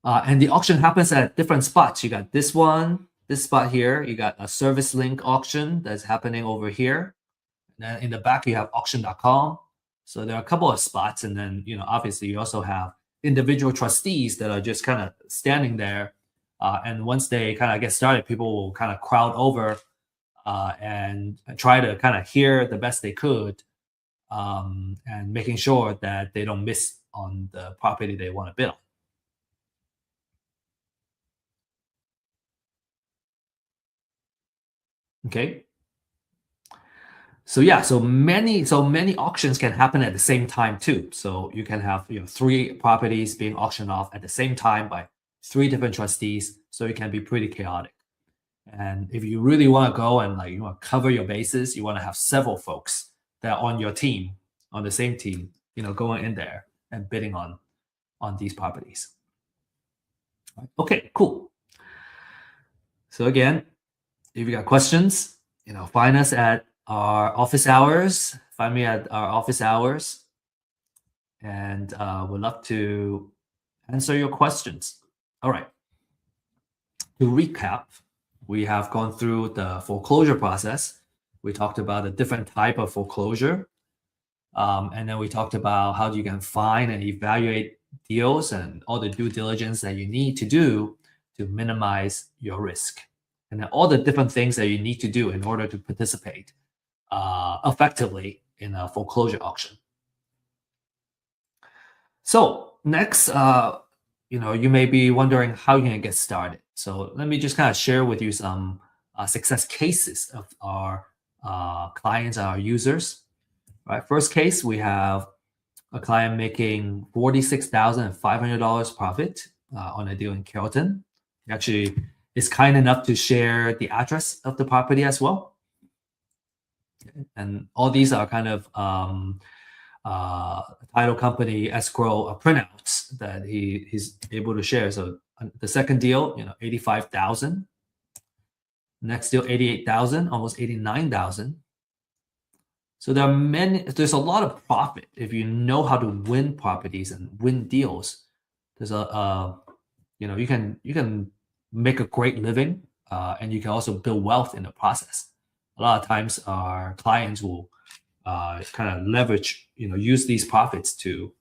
And the auction happens at different spots. You got this one, this spot here. You got a service link auction that's happening over here. And then in the back, you have auction.com. So there are a couple of spots. And then, obviously you also have individual trustees that are just kind of standing there. And once they kind of get started, people will kind of crowd over and try to kind of hear the best they could and making sure that they don't miss on the property they want to bid on. Okay. So yeah, so many auctions can happen at the same time too. So you can have three properties being auctioned off at the same time by three different trustees. So it can be pretty chaotic. And if you really want to go and like you want to cover your bases, you want to have several folks that are on your team, on the same team, going in there and bidding on these properties. Okay, cool. So again, if you got questions, find us at our office hours. Find me at our office hours, and we'd love to answer your questions. All right. To recap, we have gone through the foreclosure process. We talked about the different type of foreclosure, and then we talked about how you can find and evaluate deals and all the due diligence that you need to do to minimize your risk, and then all the different things that you need to do in order to participate effectively in a foreclosure auction. So next, you may be wondering how you can get started. So let me just kind of share with you some success cases of our clients, our users. Right, first case, we have a client making $46,500 profit on a deal in Carrollton. Actually, is kind enough to share the address of the property as well. And all these are kind of title company escrow printouts that he's able to share. So the second deal, 85,000. Next deal, 88,000, almost 89,000. So there's a lot of profit if you know how to win properties and win deals. There's you can make a great living, and you can also build wealth in the process. A lot of times, our clients will kind of leverage, use these profits to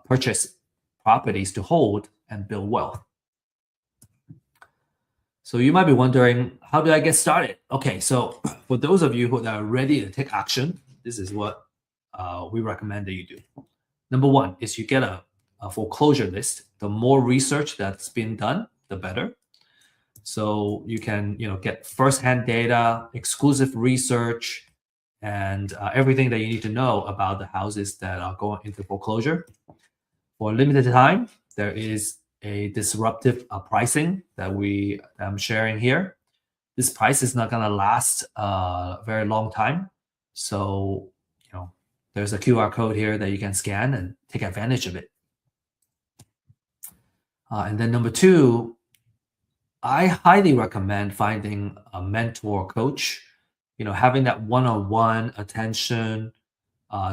purchase properties to hold and build wealth. So you might be wondering, how do I get started? Okay, so for those of you who are ready to take action, this is what we recommend that you do. Number one is you get a foreclosure list. The more research that's been done, the better. So you can, get firsthand data, exclusive research, and everything that you need to know about the houses that are going into foreclosure. For a limited time, there is a disruptive pricing that I'm sharing here. This price is not going to last a very long time. So, there's a QR code here that you can scan and take advantage of it. And then number two, I highly recommend finding a mentor coach, having that one-on-one attention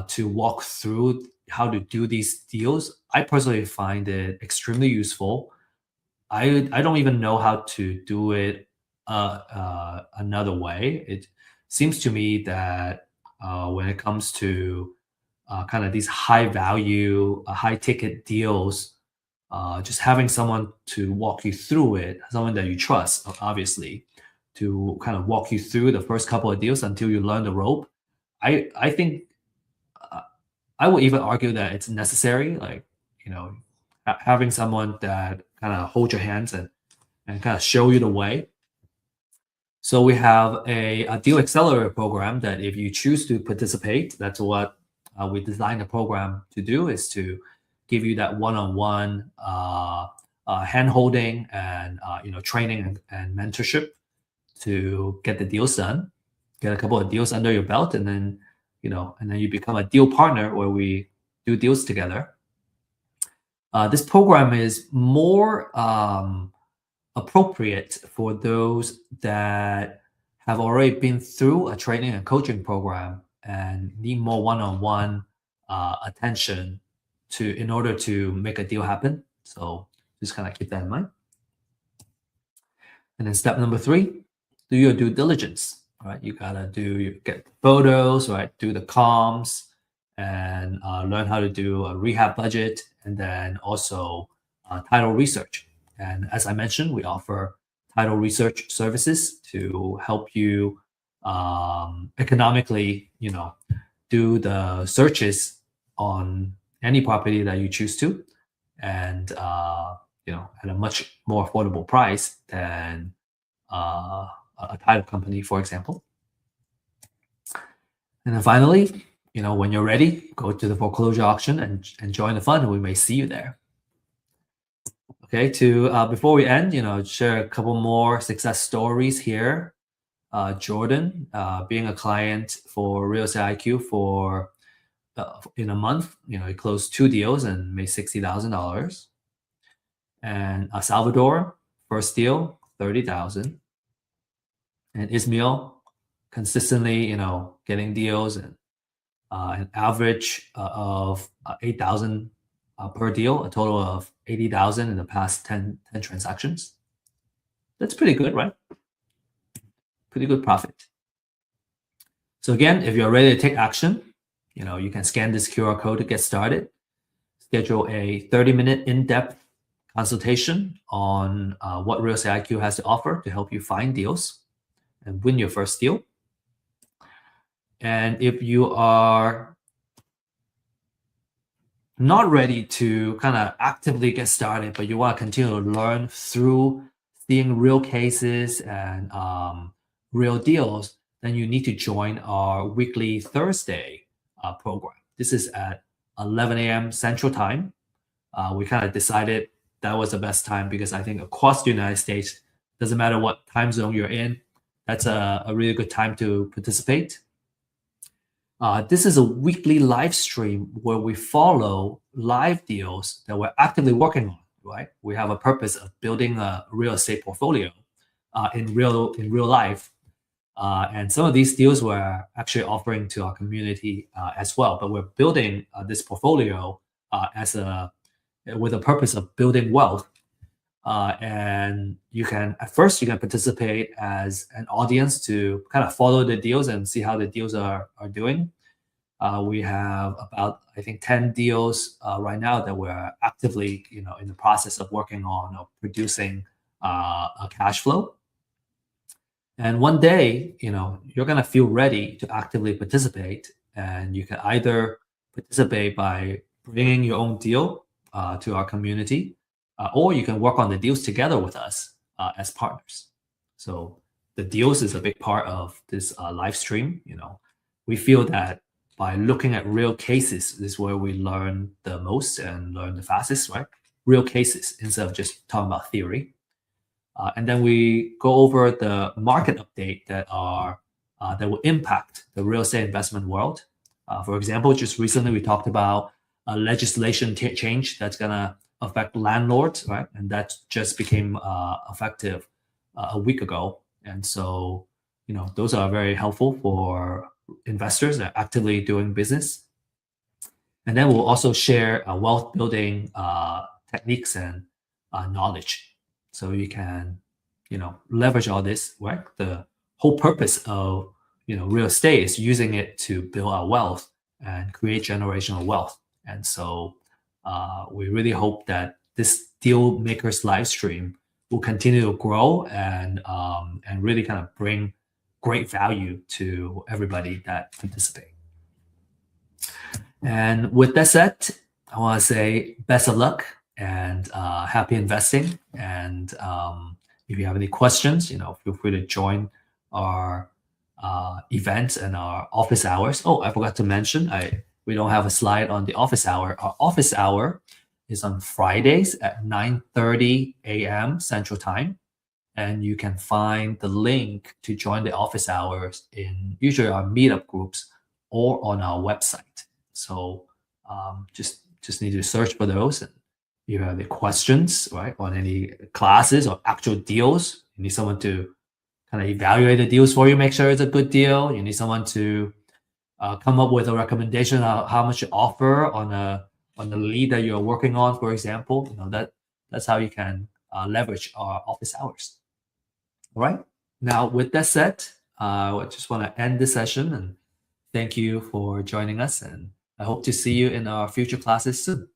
to walk through how to do these deals. I personally find it extremely useful. I don't even know how to do it another way. It seems to me that when it comes to kind of these high value, high ticket deals, just having someone to walk you through it, someone that you trust, obviously, to kind of walk you through the first couple of deals until you learn the rope. I think I would even argue that it's necessary, like, having someone that kind of hold your hands and kind of show you the way. So we have a deal accelerator program that if you choose to participate, that's what we designed the program to do, is to give you that one-on-one hand holding and training and mentorship to get the deals done, get a couple of deals under your belt, and then you become a deal partner where we do deals together. This program is more appropriate for those that have already been through a training and coaching program and need more one-on-one attention in order to make a deal happen. So just kind of keep that in mind. And then step number three, do your due diligence. Right, you gotta get photos, right? Do the comms, and learn how to do a rehab budget, and then also title research. And as I mentioned, we offer title research services to help you economically, do the searches on any property that you choose to, and at a much more affordable price than a title company, for example. And then finally, when you're ready, go to the foreclosure auction and join the fund, and we may see you there. Okay, before we end, share a couple more success stories here. Jordan, being a client for Real Estate IQ for in a month, he closed 2 deals and made $60,000. And Salvador, first deal, 30,000. And Ismail, consistently, getting deals and an average of 8,000 per deal, a total of 80,000 in the past 10 transactions. That's pretty good, right? Pretty good profit. So again, if you're ready to take action, you can scan this QR code to get started. Schedule a 30-minute in-depth consultation on what Real Estate IQ has to offer to help you find deals and win your first deal. And if you are not ready to kind of actively get started, but you want to continue to learn through seeing real cases and real deals, then you need to join our weekly Thursday program. This is at 11 a.m. Central Time. We kind of decided that was the best time because I think across the United States, doesn't matter what time zone you're in, that's a really good time to participate. This is a weekly live stream where we follow live deals that we're actively working on, right? We have a purpose of building a real estate portfolio in real life. And some of these deals we're actually offering to our community as well. But we're building this portfolio with a purpose of building wealth. And at first you can participate as an audience to kind of follow the deals and see how the deals are doing. We have about, I think, 10 deals right now that we're actively, in the process of working on or producing a cash flow. And one day, you're going to feel ready to actively participate. And you can either participate by bringing your own deal to our community, or you can work on the deals together with us as partners. So the deals is a big part of this live stream. We feel that by looking at real cases is where we learn the most and learn the fastest, right? Real cases instead of just talking about theory. And then we go over the market update that will impact the real estate investment world. For example, just recently we talked about a legislation change that's going to affect landlords, right? And that just became effective a week ago. And so, those are very helpful for investors that are actively doing business. And then we'll also share wealth building techniques and knowledge. So you can, leverage all this, right? The whole purpose of, real estate is using it to build our wealth and create generational wealth. And so we really hope that this Deal Makers live stream will continue to grow and really kind of bring great value to everybody that participate. And with that said, I want to say best of luck and happy investing. And if you have any questions, feel free to join our events and our office hours. Oh, I forgot to mention, we don't have a slide on the office hour. Our office hour is on Fridays at 9:30 a.m. Central Time. And you can find the link to join the office hours in usually our meetup groups or on our website. So just need to search for those. And if you have any questions, right, on any classes or actual deals, you need someone to kind of evaluate the deals for you, make sure it's a good deal. You need someone to come up with a recommendation of how much you offer on the lead that you're working on, for example. That's how you can leverage our office hours. All right. Now, with that said, I just want to end this session and thank you for joining us. And I hope to see you in our future classes soon.